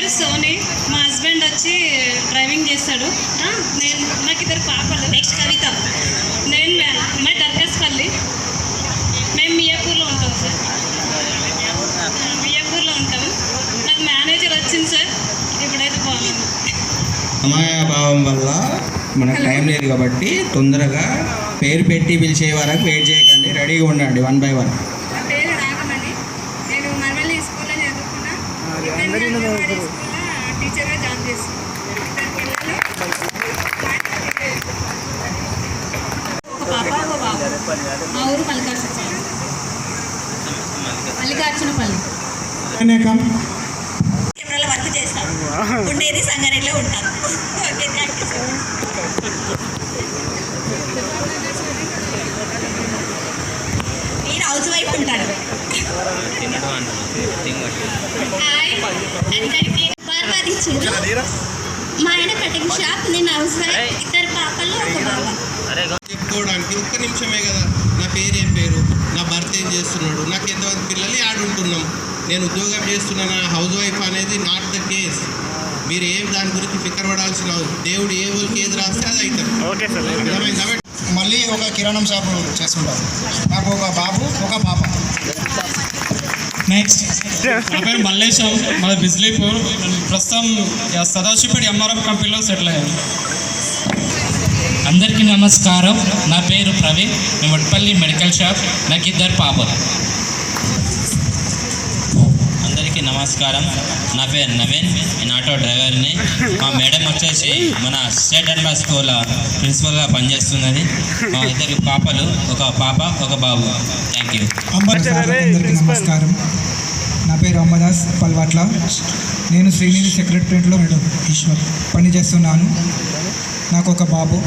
పేరు సోని. మా హస్బెండ్ వచ్చి డ్రైవింగ్ చేస్తాడు. నాకు ఇద్దరు పాపలు. నెక్స్ట్ కవిత. నేను మా దర్గాస్పల్లి. మేము మియాపూర్లో ఉంటాం సార్. మియాపూర్లో ఉంటాము. నాకు మేనేజర్ వచ్చింది సార్. ఇప్పుడైతే బాగుంది. సమయభావం వల్ల మనకు టైం లేదు కాబట్టి తొందరగా పేరు పెట్టి పిలిచే వరకు వెయిట్ చేయకండి, రెడీగా ఉండండి 1 by 1. నా పేరు రాగమణి. నేను మరవల్లి స్కూల్లో చదువుకున్నా. టీచర్గా జాబ్ చేస్తున్నాను. ఒక పాప ఒక బాబు. మా ఊరు మల్లికార్జునపల్లి. కెమెరాలో వర్క్ చేస్తాను. ఉండేది సంగారెడ్డిలో ఉంటాను. Okay, thank you sir. నేను హౌస్ వైఫ్ ఉంటాను. మా ఆయన కటింగ్ షాప్, నేను హౌస్ వైఫ్. ఇద్దరు పాపలు ఒక బాబా. చెప్పుకోవడానికి ఒక్క నిమిషమే కదా. నా పేరు ఏం పేరు, నా భర్త ఏం చేస్తున్నాడు, నాకు ఎంతమంది పిల్లలు ఆడుంటున్నాం, నేను ఉద్యోగం చేస్తున్నాను, హౌస్ వైఫ్ అనేది నాట్ ద కేస్. మీరు ఏం దాని గురించి ఫికర్ పడాల్సిన దేవుడు ఏ ఊరికి ఏది రాస్తే అది అవుతారు. అర్థమైంది కాబట్టి మళ్ళీ ఒక కిరాణం షాప్ చేస్తుంటారు. నాకు ఒక బాబు ఒక పాప. నెక్స్ట్ నా పేరు మల్లేశం. మాది బిజ్లీపూర్. ప్రస్తుతం సదాశివపేట ఎంఆర్ఎఫ్ కంపెనీలో సెటిల్ అయ్యాను. అందరికీ నమస్కారం. నా పేరు ప్రవీణ్. మేము వడ్పల్లి మెడికల్ షాప్. నాకు ఇద్దరు పాపలు. అందరికీ నమస్కారం. నా పేరు నవీన్. నేను ఆటో డ్రైవర్ని. మా మేడం వచ్చేసి మన స్టేట్ అండ్ స్కూల్ ప్రిన్సిపల్గా పనిచేస్తున్నది. మా ఇద్దరు పాపలు, ఒక పాప ఒక బాబు. Thank you. అందరికీ నమస్కారం. నా పేరు అమ్మదాస్ పల్వాట్ల. నేను శ్రీనిధి సెక్రటరియట్లో ఈశ్వర్ పని చేస్తున్నాను. నాకు ఒక బాబు.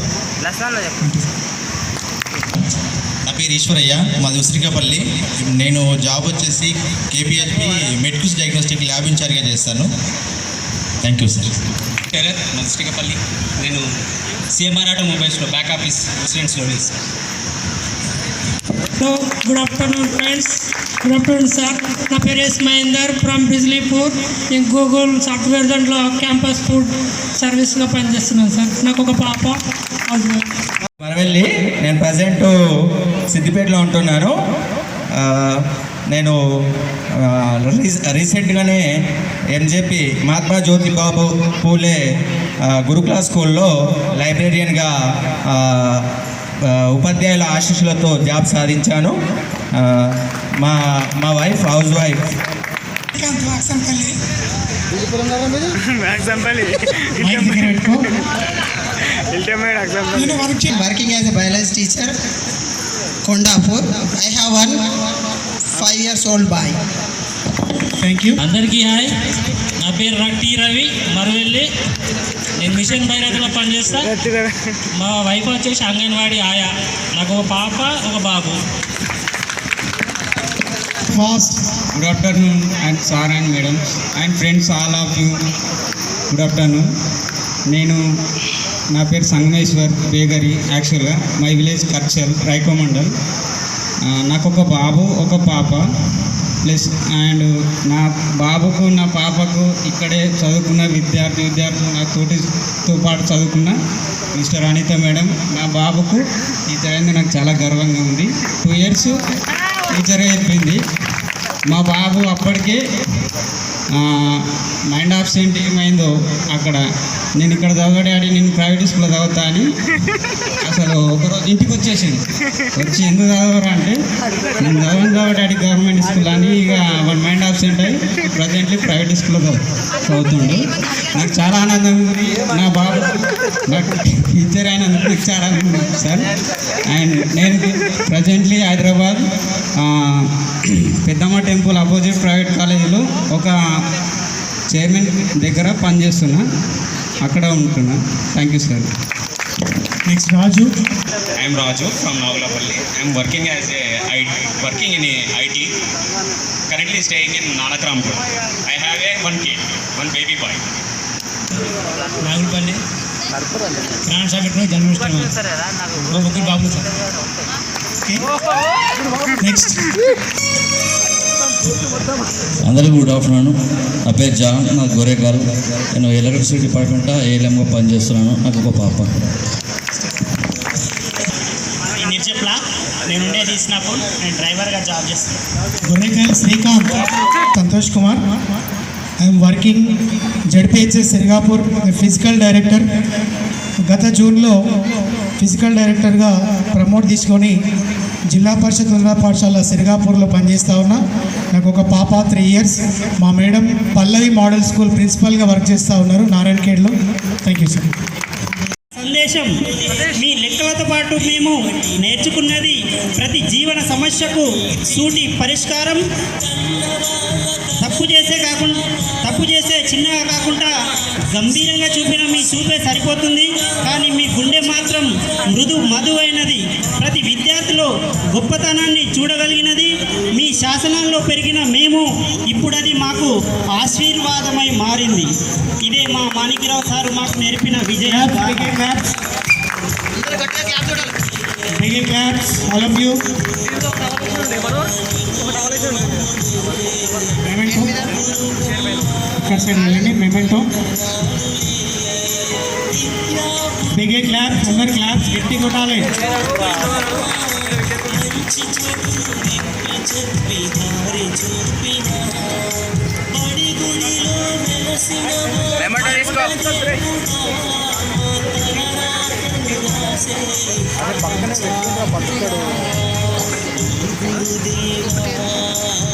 నా పేరు ఈశ్వరయ్య. మాది ఉసిరికపల్లి. నేను జాబ్ వచ్చేసి కేపీహెచ్పి మెడ్కుస్ డయాగ్నోస్టిక్ ల్యాబ్ ఇన్ఛార్జ్గా చేస్తాను. Thank you sir. మాది ఉసిరికపల్లి. నేను సిఎంఆర్ ఆటోమొబైల్స్లో బ్యాక్ ఆఫీస్ రెసిడెంట్స్లో చేస్తాను. Good afternoon friends. Good afternoon sir. నా పేరు ఎస్ మహేందర్ ఫ్రమ్ బిజ్లీపూర్. నేను గూగుల్ సాఫ్ట్వేర్ దాంట్లో క్యాంపస్ ఫుడ్ సర్వీస్గా పనిచేస్తున్నాను సార్. నాకు ఒక పాప. మరవెల్లి. నేను ప్రజెంట్ సిద్దిపేటలో ఉంటున్నాను. నేను రీసెంట్గానే ఎంజేపీ మహాత్మా జ్యోతిబాబు పూలే గురుకుల స్కూల్లో లైబ్రేరియన్గా ఉపాధ్యాయుల ఆశీస్సులతో జాబ్ సాధించాను. మా wife house wife. Working as a biology teacher Kondapur. I have 1 5 years old boy. Thank you. అందరికీ హాయ్. నా పేరు టీ రవి, మరవెల్లి. నేను మిషన్ భైరథలో పనిచేస్తా. మా వైఫ్ వచ్చేసి అంగన్వాడీ ఆయా. నాకు ఒక పాప ఒక బాబు. First. Good afternoon and sir and madams and friends all of you. Good afternoon. నా పేరు సంగమేశ్వర్ బేగరి. యాక్చువల్గా మై విలేజ్ కర్చల్ రైకోమండల్. నాకు ఒక బాబు ఒక పాప ప్లస్ అండ్ నా బాబుకు నా పాపకు ఇక్కడే చదువుకున్న విద్యార్థులు నా తోటితో పాటు చదువుకున్న మిస్టర్ అనిత మేడం. నా బాబుకు టీచర్ అయింది నాకు చాలా గర్వంగా ఉంది. 2 years టీచరే చెప్పింది. మా బాబు అప్పటికే మైండ్ ఆబ్సెంట్ ఏమైందో అక్కడ. నేను ఇక్కడ చదవడాడి నేను ప్రైవేట్ స్కూల్లో చదువుతా అని అసలు ఒకరోజు ఇంటికి వచ్చేసింది. వచ్చి ఎందుకు చదవరా అంటే నేను చదవడాడి గవర్నమెంట్ స్కూల్ అని ఇక మైండ్ ఆబ్సెంట్ అయ్యి ప్రజెంట్లీ ప్రైవేట్ స్కూల్లో చదువుతుండు. నాకు చాలా ఆనందం ఉంది. నా బాబు నాకు టీచర్ అయినందుకు నాకు చాలా ఆనందం ఉంది సార్. అండ్ నేను ప్రజెంట్లీ హైదరాబాద్ పెద్దమ్మ టెంపుల్ అపోజిట్ ప్రైవేట్ కాలేజీలో ఒక చైర్మన్ దగ్గర పనిచేస్తున్నా. అక్కడ ఉంటున్నా. Thank you sir. Next Raju. I'm Raju from Nagulapalli. I'm working in IT. Currently staying in Nanakrampur. I have one kid, one baby boy. Nagulapalli ప్రాణ సాగట్లో జన్మిస్తాను. ముగ్గురు బాబులు సార్. నెక్స్ట్ అందరికీ గుడ్ ఆఫ్టర్నూన్. నా పేరు జాన్, నా గొరేగారు. నేను ఎలక్ట్రిసిటీ డిపార్ట్మెంట్లో ఏఎల్ఎంగా పనిచేస్తున్నాను. నాకు ఒక పాప. నిర్జప్లా నేను ఉండేది ఇస్నాపూర్. నేను డ్రైవర్గా జాబ్ చేస్తాను. Gorrekayala Srikanth, Santosh Kumar. I'm working ZPHS Sirigapur physical director. గత జూన్లో ఫిజికల్ డైరెక్టర్గా ప్రమోట్ తీసుకొని జిల్లా పరిషత్ ఉన్నత పాఠశాల సిరిగాపూర్లో పనిచేస్తూ ఉన్నా. నాకు ఒక పాప 3 years. మా మేడం పల్లవి మోడల్ స్కూల్ ప్రిన్సిపల్గా వర్క్ చేస్తూ ఉన్నారు నారాయణఖేడ్లో. Thank you sir. సందేశం: మీ లెక్కలతో పాటు మేము నేర్చుకున్నది ప్రతి జీవన సమస్యకు సూటి పరిష్కారం. తప్పు చేసే చిన్నగా కాకుండా గంభీరంగా చూపిన మీ చూపే సరిపోతుంది, కానీ మీ గుండె మాత్రం మృదువైనది. ప్రతి విద్యార్థిలో గొప్పతనాన్ని చూడగలిగినది. మీ శాసనాల్లో పెరిగిన మేము ఇప్పుడు అది మాకు ఆశీర్వాదమై మారింది. ఇదే మా మాణిక్యరావు సారు మాకు నేర్పిన విజయ. మెమెంటో. బిగ్ క్లాప్, అందరు క్లాప్స్ గట్టి కొట్టాలి.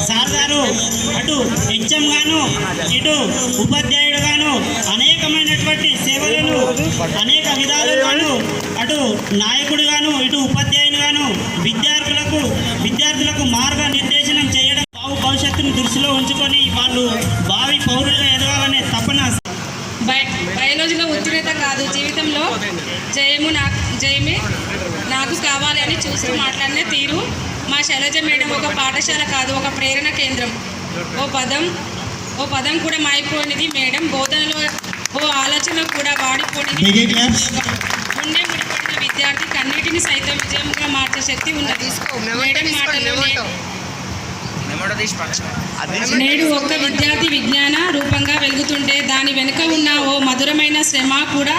సార్ గారు అటు హెచ్ఎం గాను ఇటు ఉపాధ్యాయుడు గాను అనేకమైనటువంటి సేవలను అనేక విధాలుగాను, అటు నాయకుడు గాను ఇటు ఉపాధ్యాయుని గాను విద్యార్థులకు మార్గ నిర్దేశనం చేయడం, భవిష్యత్తును దృష్టిలో ఉంచుకొని వాళ్ళు భావి పౌరులుగా ఎదగాలనే తపన. బయాలజీలో ఉత్తీర్ణత కాదు, జీవితంలో జయమే నాకు కావాలి అని చూస్తూ మాట్లాడిన తీరు. మా శైలజ మేడం ఒక పాఠశాల కాదు, ఒక ప్రేరణ కేంద్రం. ఓ పదం కూడా మాయిపోయినది మేడం. బోధనలో ఓ ఆలోచన కూడా వాడిపోయినది. గుండె ముడిపడిన విద్యార్థి కన్నిటిని సైతం విజయంగా మార్చే శక్తి ఉన్నది మేడం మాటలో. నేడు ఒక్క విద్యార్థి విజ్ఞాన రూపంగా వెలుగుతుంటే దాని వెనుక ఉన్న ఓ మధురమైన శ్రమ కూడా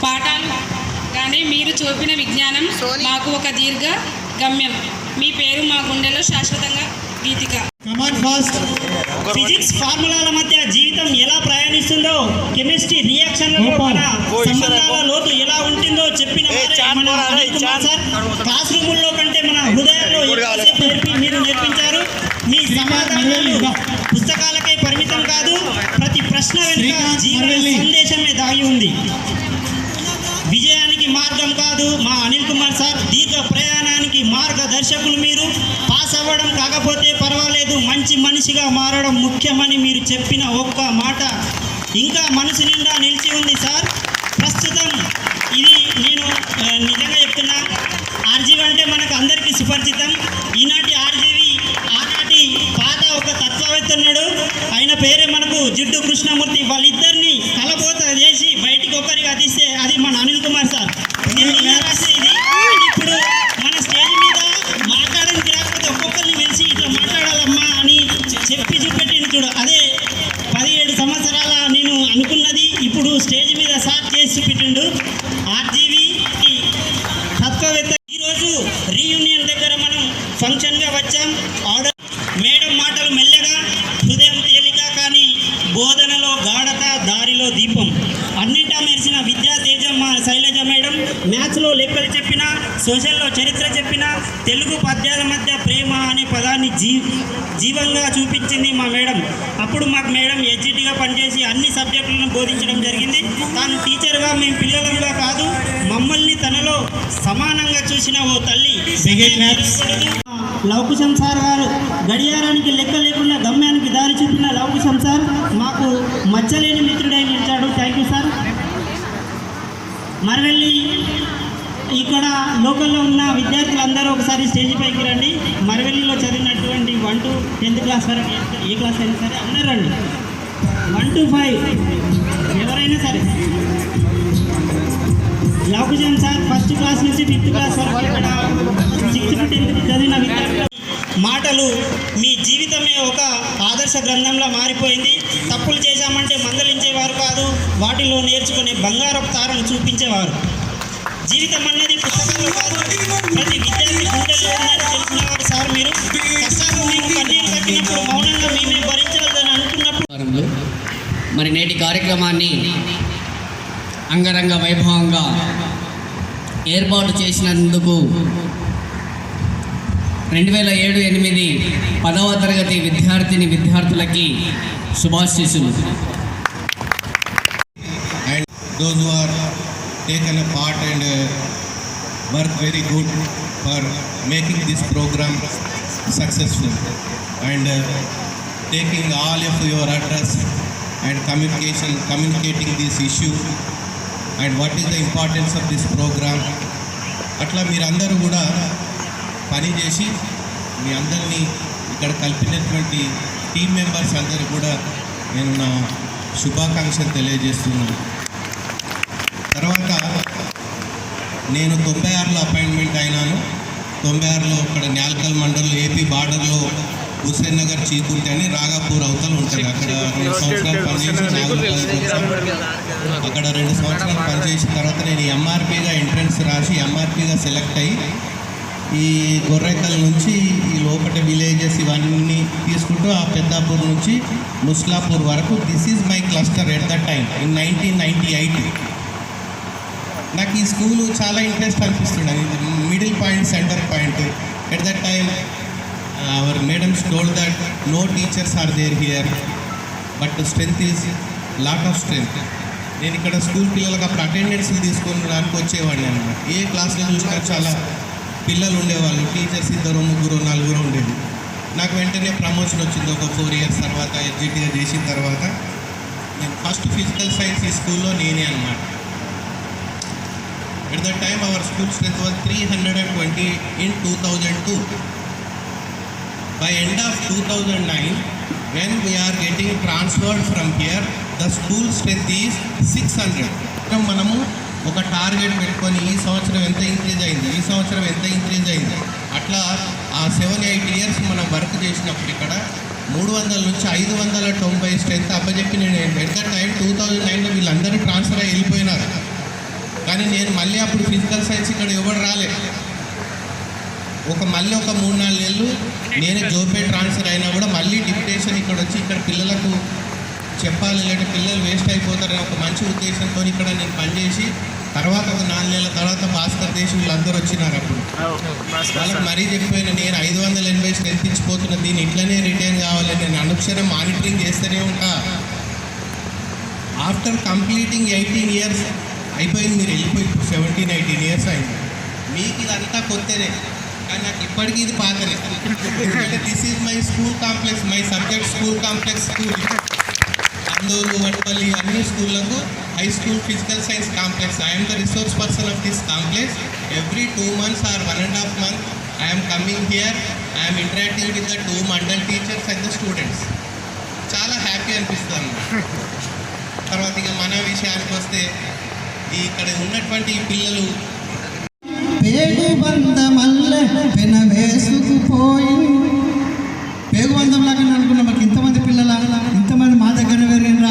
పాఠాలు. కానీ మీరు చూపిన విజ్ఞానం మాకు ఒక దీర్ఘ గమ్యం. మీ పేరు మా గుండెలో శాశ్వతంగా గీతిక. ఫిజిక్స్ ఫార్ములాల మధ్య జీవితం ఎలా ప్రయాణిస్తుందో, కెమిస్ట్రీ రియాక్షన్లలో మన సంబంధాల లోతు ఎలా ఉంటుందో చెప్పిన మన అనిల్ కుమార్ సార్. క్లాస్ రూముల్లో కంటే మన హృదయాల్లో మీరు నేర్పించారు. మీ సమాధానాలు పుస్తకాలకే పరిమితం కాదు, ప్రతి ప్రశ్న వెనుక జీవన సందేశమే దాగి ఉంది. విజయానికి మార్గం కాదు మా అనిల్ కుమార్ సార్, దీర్ఘ ప్రయాణానికి మార్గదర్శకులు మీరు. పాస్ అవ్వడం కాకపోతే పర్వాలేదు, మంచి మనిషిగా మారడం ముఖ్యమని మీరు చెప్పిన ఒక్క మాట ఇంకా మనసు నిండా నిలిచి ఉంది సార్. ప్రస్తుతం ఇది నేను నిజంగా చెప్తున్నా, ఆర్జీవి అంటే మనకు అందరికీ సుపరిచితం. ఈనాటి ఆర్జీవి ఆనాటి పాత ఒక తత్వవేత్త ఉన్నాడు, ఆయన పేరే మనకు జిడ్డు కృష్ణమూర్తి. వాళ్ళిద్దరిని కలబోత చేసి బయటికి ఒకరిగా తీస్తే అది మన అనిల్ కుమార్ సార్. రాసేది ఇప్పుడు మన స్టేజ్ మీద మాట్లాడడానికి రాకపోతే ఒక్కొక్కరిని పిలిచి ఇట్లా మాట్లాడాలమ్మా అని చెప్పి చూపెట్టిండు చూడు. అదే 17 సంవత్సరాల నేను అనుకున్నది ఇప్పుడు స్టేజ్ మీద సార్ చేసి చూపెట్టిండు ఆర్జీవి తత్వవేత్త. ఈరోజు రీయూనియన్ దగ్గర మనం ఫంక్షన్గా వచ్చాం. ఆర్డర్ మేడం మాటలు మెల్లగా, హృదయం తేలిక, కానీ బోధనలో గాఢత, దారిలో దీపం. అన్నింటా మెరిసిన విద్యా తేజం మా శైలజ మేడం. మ్యాథ్స్లో లెక్కలు చెప్పిన, సోషల్లో చరిత్ర చెప్పిన, తెలుగు పద్యాల మధ్య ప్రేమ అనే పదాన్ని జీవంగా చూపించింది మా మేడం. అప్పుడు మాకు మేడం ఎడ్జిటీగా పనిచేసి అన్ని సబ్జెక్టులను బోధించడం జరిగింది. తాను టీచర్గా మేము పిల్లలంగా కాదు, మమ్మల్ని తనలో సమానంగా చూసిన ఓ తల్లి. లవకుశం సార్ గారు గడియారానికి లెక్క లేకుండా గమ్యానికి దారి చూపిన లవకుశం సార్ మాకు మచ్చలేని మిత్రుడై నిలిచాడు. Thank you sir. మరవెల్లి ఇక్కడ లోకల్లో ఉన్న విద్యార్థులందరూ ఒకసారి స్టేజ్ పైకి రండి. మరవెల్లిలో చదివినటువంటి 1 to 10th క్లాస్ వరకు ఏ క్లాస్ అయినా సరే అందరూ రండి. 1 to 5 ఎవరైనా సరే. లవకుశం సార్ 1st క్లాస్ నుంచి 5th క్లాస్ వరకు ఇక్కడ 6th to 10th చదివిన విద్యార్థులు మాటలు మీ జీవితమే ఒక ఆదర్శ గ్రంథంలా మారిపోయింది. తప్పులు చేశామంటే మందలించేవారు కాదు, వాటిలో నేర్చుకునే బంగారపు తారను చూపించేవారు. జీవితం అన్నది పుస్తకంలో కాదు, ప్రతి విద్యార్థి గుండెల్లో ఉందని తెలిసిన వారు సార్ మీరు. కష్టాలు మీకు కన్నీరు కట్టినప్పుడు మౌనంగా మేమే భరించాలని అనుకున్నప్పుడు మరి నేటి కార్యక్రమాన్ని అంగరంగ వైభవంగా ఏర్పాటు చేసినందుకు 2007-8 10వ తరగతి విద్యార్థులకి శుభాశీస్సులు. And those who are taken a part and work very good for making this program successful and taking all of your address and communicating this issue and what is the importance of this program. అట్లా మీరందరూ కూడా పనిచేసి మీ అందరినీ ఇక్కడ కలిపినటువంటి team members అందరూ కూడా నేను నా శుభాకాంక్షలు తెలియజేస్తున్నాను. తర్వాత నేను 96లో అపాయింట్మెంట్ అయినాను. 96లో ఇక్కడ న్యాల్కల్ మండలం ఏపీ బార్డర్లో హుస్సేన్ నగర్ చీకుంటి అని రాగాపూర్ అవతల ఉంటుంది. అక్కడ 2 సంవత్సరాలు పనిచేసి నాగులపల్లికి వచ్చాను. అక్కడ 2 సంవత్సరాలు పనిచేసిన తర్వాత నేను ఎంఆర్పీగా ఎంట్రన్స్ రాసి ఎంఆర్పీగా సెలెక్ట్ అయ్యి ఈ గొర్రెకల్ నుంచి ఈ లోపల విలేజెస్ ఇవన్నీ తీసుకుంటూ ఆ పెద్దాపూర్ నుంచి ముస్లాపూర్ వరకు this is my cluster at the time in 1998. నాకు ఈ స్కూలు చాలా ఇంట్రెస్ట్ అనిపిస్తుండే. Middle point, centre point. At that time our madams told that no teachers are there here but strength is lot of strength. నేను ఇక్కడ school పిల్లలకు అప్పుడు attendance తీసుకోవడానికి వచ్చేవాడిని అన్నమాట. ఏ క్లాస్లో చూసినా చాలా పిల్లలు ఉండేవాళ్ళు, టీచర్స్ 2, 3, 4 ఉండేది. నాకు వెంటనే ప్రమోషన్ వచ్చింది. ఒక 4 years తర్వాత ఎడ్జిటీగా చేసిన తర్వాత నేను ఫస్ట్ ఫిజికల్ సైన్స్ ఈ స్కూల్లో నేనే అన్నమాట. At that time our school strength was 320 in 2002. By end of 2009, when we are getting transferred from here, the school strength is 600. మనము ఒక టార్గెట్ పెట్టుకొని ఈ సంవత్సరం ఎంత ఇంక్రీజ్ అయింది, ఈ సంవత్సరం ఎంత ఇంక్రీజ్ అయింది, అట్లా ఆ 7-8 years మనం వర్క్ చేసినప్పుడు ఇక్కడ 300 నుంచి 590 స్ట్రెంత్ అప్పచెప్పి నేను ఎట్ ద టైం 2009లో వీళ్ళందరూ ట్రాన్స్ఫర్ అయ్యి వెళ్ళిపోయినారు. కానీ నేను మళ్ళీ అప్పుడు ఫిజికల్ సైన్స్ ఇక్కడ ఎవరు రాలేదు. మళ్ళీ ఒక 3-4 నెలలు నేనే జోపే ట్రాన్స్ఫర్ అయినా కూడా మళ్ళీ డిప్యుటేషన్ ఇక్కడ వచ్చి ఇక్కడ పిల్లలకు చెప్పాలి, లేదంటే పిల్లలు వేస్ట్ అయిపోతారని ఒక మంచి ఉద్దేశంతో ఇక్కడ నేను పనిచేసి తర్వాత ఒక 4 నెలల తర్వాత భాస్కర్ దేశ్ వీళ్ళందరూ వచ్చినారు. అప్పుడు వాళ్ళకి మరీ చెప్పిపోయిన నేను 580 స్ట్రెంత్ ఇచ్చిపోతున్నా, దీన్ని ఇట్లనే రిటైన్ కావాలి, నేను అనుక్షణం మానిటరింగ్ చేస్తూనే ఉంటా. ఆఫ్టర్ కంప్లీటింగ్ 18 years అయిపోయింది, మీరు వెళ్ళిపోయి 17-18 years అయింది. మీకు ఇదంతా కొత్తనే, కానీ నాకు ఇప్పటికీ ఇది పాతనే. ఎందుకంటే this is my school complex, my subject school complex school. Andole, Vadpalli అన్ని స్కూళ్ళకు high school physical science complex. I'm the resource person of this complex. Every 2 months or 1.5 months I'm coming here. I'm interactive with the 2 mandal teachers and the students. చాలా happy అనిపిస్తుంది. తర్వాత ఇక మన విషయానికి వస్తే ఇక్కడ ఉన్నటువంటి పిల్లలు పేగుబంధంలాగా అనుకున్నాం. మాకు ఇంతమంది పిల్లల, ఇంతమంది మా దగ్గర పెరిగిన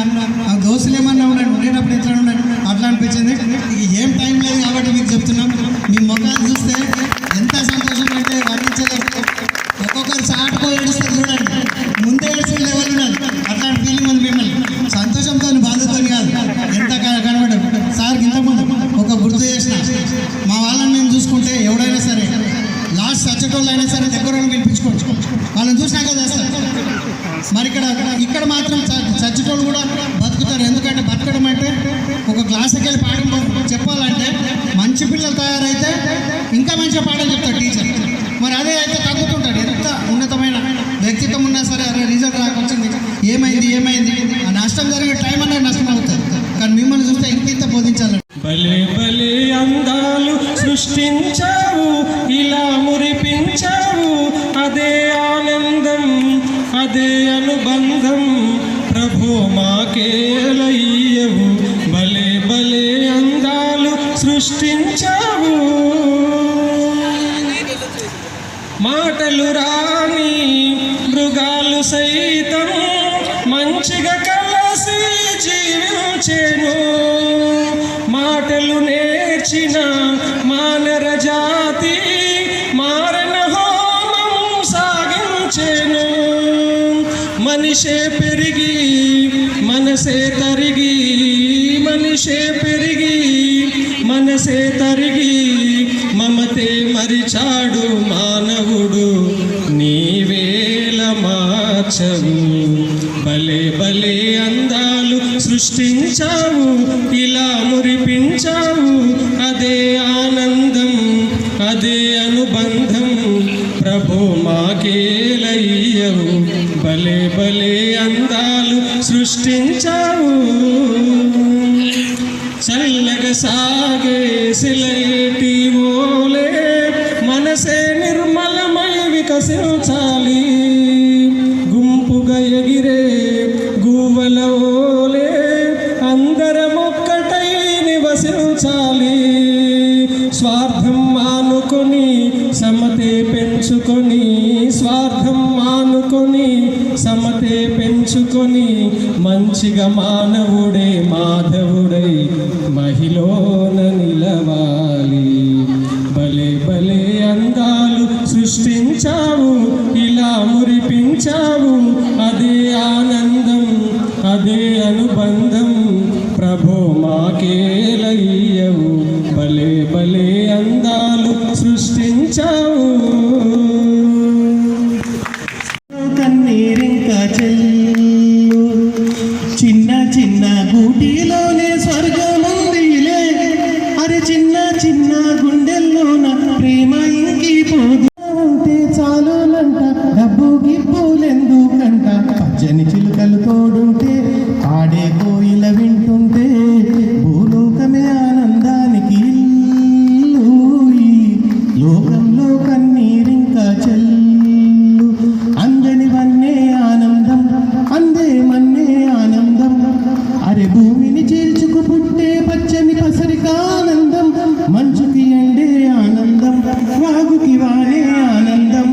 ఆ దోస్తులు ఏమన్నా ఉన్నాడు, ఉండేటప్పుడు ఎట్లా ఉన్నాడు అట్లా అనిపించింది. ఏం టైం లేదు కాబట్టి మీకు చెప్తున్నాం. మీ ముఖాలు చూస్తే ఎంత సంతోషం అంటే వర్ణించలేదు. ఒక్కొక్కరు చాటుకో ఏడుస్తారు చూడండి, ముందే ఏడుస్తున్న లెవెల్ ఉన్నాడు. అట్లాంటి ఫీలింగ్ ఉంది మిమ్మల్ని. సంతోషంతో బాధతో కాదు, ఎంత కనబడదు. సార్కి ఇంతకుముందు ఒక గుర్తు చేసిన, మా వాళ్ళని మేము చూసుకుంటే ఎవడైనా సరే లాస్ట్ సచ్చటోళ్ళు అయినా సరే దగ్గర పిలిపించుకోవచ్చు, వాళ్ళని చూసినాక చేస్తారు. మరి ఇక్కడ మాత్రం చచ్చటోళ్ళు కూడా బతుకుతారు. ఎందుకంటే బతకడం అంటే ఒక క్లాస్కి వెళ్ళి పాఠం చెప్పాలంటే మంచి పిల్లలు తయారైతే ఇంకా మంచిగా పాఠం చెప్తారు టీచర్. మరి అదే అయితే తగ్గుతుంటాడు. ఎంత ఉన్నతమైన వ్యక్తిత్వం ఉన్నా సరే అరే రిజల్ట్ రాకొచ్చింది, ఏమైంది ఆ నష్టం జరిగే టైం అనేది నష్టం అవుతుంది. కానీ మిమ్మల్ని చూస్తే ఇంత బోధించాలి. భలే భలే అందాలు సృష్టించావు, ఇలా మురిపించావు, అదే ఆనందం, అదే అనుబంధం, ప్రభు మాకేలయ్యవు. భలే భలే అందాలు సృష్టించావు, మాటలు రాని మృగాలు సైతం మంచిగా కలిసి జీవించెను. మాటలు నేర్చిన మానర జాతి మారణ హోమం సాగించెను. మనిషే పెరిగి మనసే తరిగి, మనిషే పెరిగి మనసే తరిగి, మమతే మరిచాడు మానవుడు. నీవేల మార్చవు, భలే భలే అందాలు సృష్టించావు, ఇలా మురిపించావు. అదే ఆనందం, అదే అనుబంధం, ప్రభు మాకేలయ్యవు. భలే భలే అందాలు సృష్టించావు. చల్లగా సాగే సిలైటి ఓలే మనసే నిర్మలమై వికసించాలి. గుంపుగా ఎగిరే గువ్వల ఓలే అందరమొక్కటై నివసించాలి. స్వార్థం మానుకొని సమతే పెంచుకొని, స్వార్థం మానుకొని సమతే పెంచుకొని, మంచిగా మానవుడే మాధవుడై మహిళన నిలవాలి. భలే భలే అందాలు సృష్టించావు, ఇలా మురిపించావు. అదే ఆనందం, అదే అనుబంధం, ప్రభు మాకేలయ్యవు. భలే భలే అందాలు సృష్టించావు. కన్నీరింకా చెల్లు చిన్న చిన్న గూటిలోనే స్వర్గముందిలే. అరే చిన్న చిన్న గుండెల్లోన ప్రేమ ఇంకిపోదు. ఉంటే చాలునంట డబ్బు గిబ్బులెందుకంట, పచ్చని చిలుకలు తోడుంటే ఆడే కోయిల వింటుంటే భూలోకమే ఆనందానికి ఇల్లు. ఈ లోకంలో కన్నీరింకా చెల్లు అందని వన్నే ఆనందం, అందే మన్నే ఆనందం. అరే భూమిని చీల్చుకు పుట్టే పచ్చని పసరికానందం, మంచుకి ఎండే ఆనందం, వాగుకి వానే ఆనందం.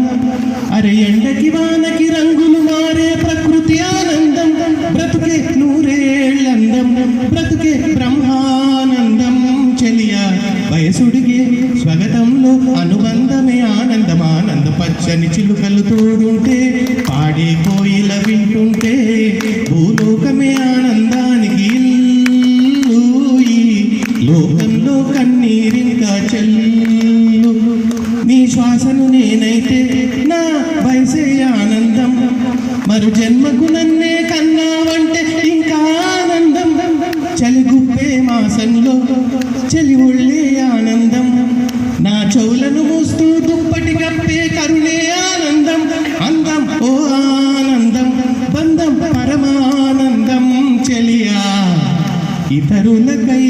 అరే ఎండకి వానకి రంగులు మారే ప్రకృతి ఆనందం, బ్రతుకే నూరేళ్ళందం, బ్రతుకే బ్రహ్మానందం. చెలియా వయసుడిగే స్వాగతంలో అనుబంధమే ఆనందం, ఆనందం. పచ్చని చిలుకలు తోడుంటే పాడే కోయిల వింటుంటే భూలోకమే ఆనందానికి ఇల్లు. ఈ లోకంలో కన్నీరింకా చెల్లు. నీ శ్వాసను నేనైతే నా వయసే ఆనందం, మరు జన్మకు నన్నే కన్నావంటే ఇంకా ఆనందం. చలి గుప్పే మాసంలో చలి ఒళ్ళే ఆనందం, నా చెవులను మూస్తూ దుప్పటి కప్పే కరుణే ఆనందం. అందం ఓ ఆనందం, బంధం పరమానందం. చెలియా ఇతరులకై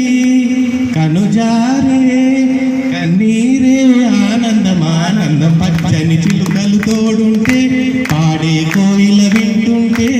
కనుజారే కన్నీరే ఆనందం, ఆనందం. పచ్చని చిలుకలు తోడుంటే పాడే కోయిల వింటుంటే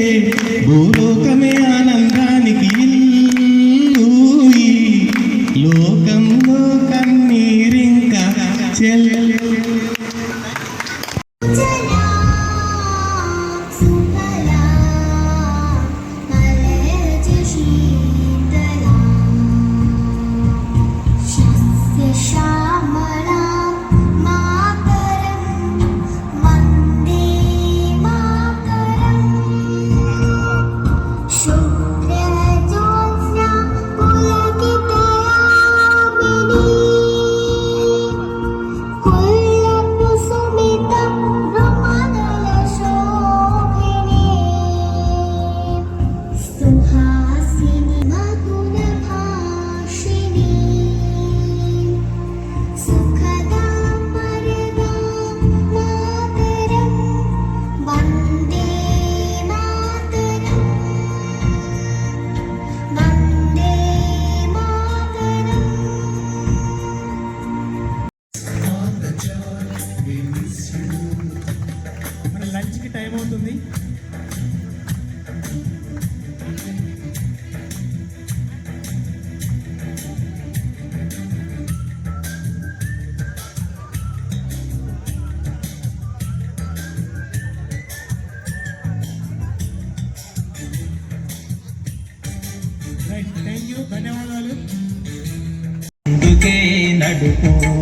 అందుకో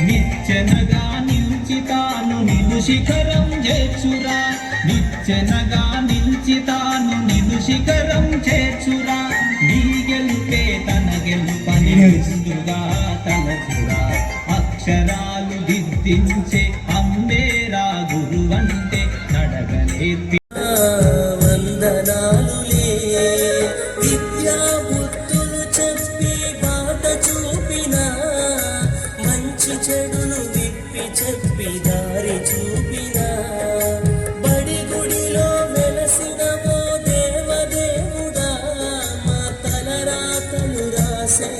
నిచ్చెనగా నిల్చితాను నిన్ను శిఖరం చేర్చురా నిచ్చెనగా నిల్చితాను నిన్ను శిఖరం చేర్చురా నీ గెలుపే తన గెలుపని ముందుగా తలచురా అక్షరాలు దిద్దించే అంబేరా గురువంటే నడగనేర్పి వందనాలులే విద్యా బుద్ధులు చెప్పి బాట చూపిన మంచి చెడులు విప్పి చెప్పి దారి చూపిన బడి గుడిలో వెలసిన ఓ దేవదేవుడా మా తలరాతలు రాసే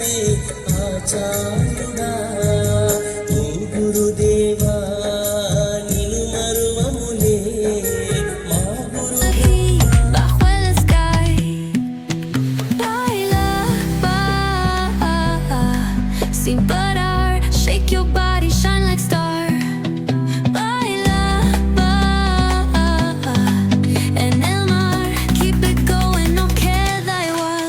ఆచార్యుడా ఓ గురుదేవా నిన్ను మరువములే మా Bajo el sky, baila, sin parar, shake your body, shine like star. Baila, en el mar, keep it going, no queda igual.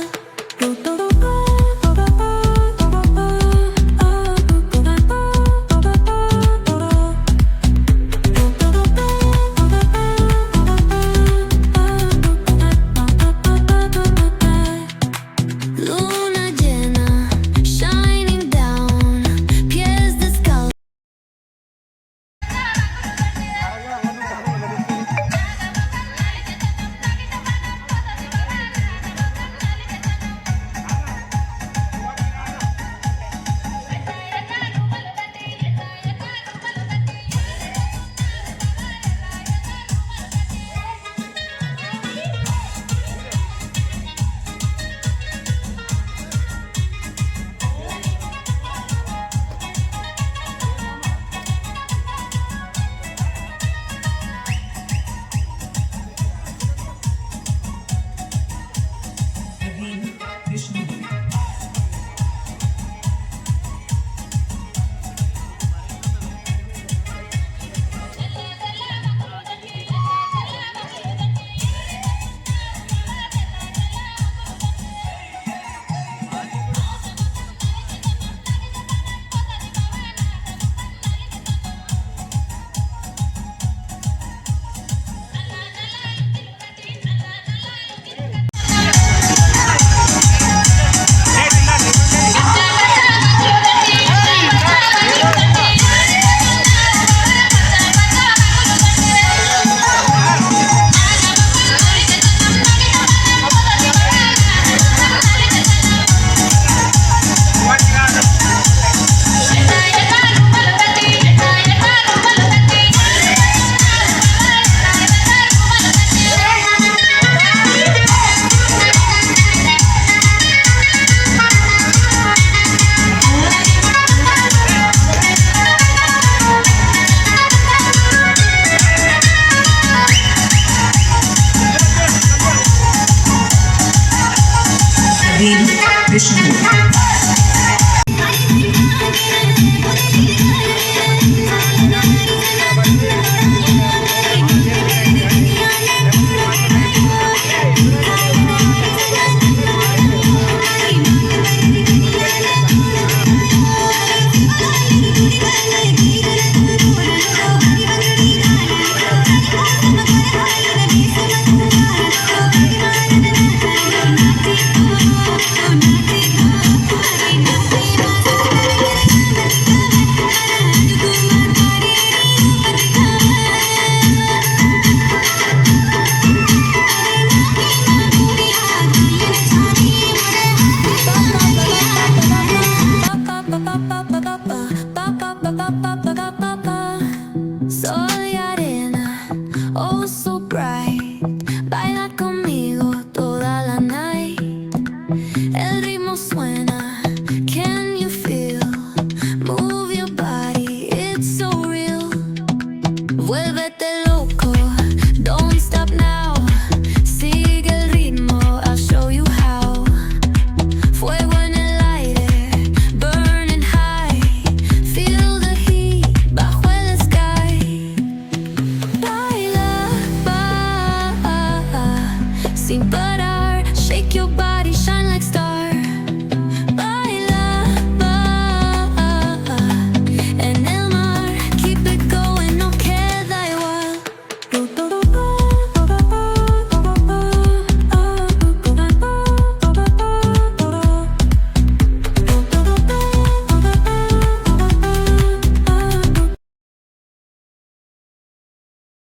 Luna llena, shining down, pies descalzos. Sol y arena, oh so bright, baila conmigo toda la night. El ritmo suena, can you feel? Move your body, it's so real. Vuélvete loco, don't stop now. Sigue el ritmo, I'll show you how. Fuego en el aire, burning high. Feel the heat bajo el sky. Baila, sin parar.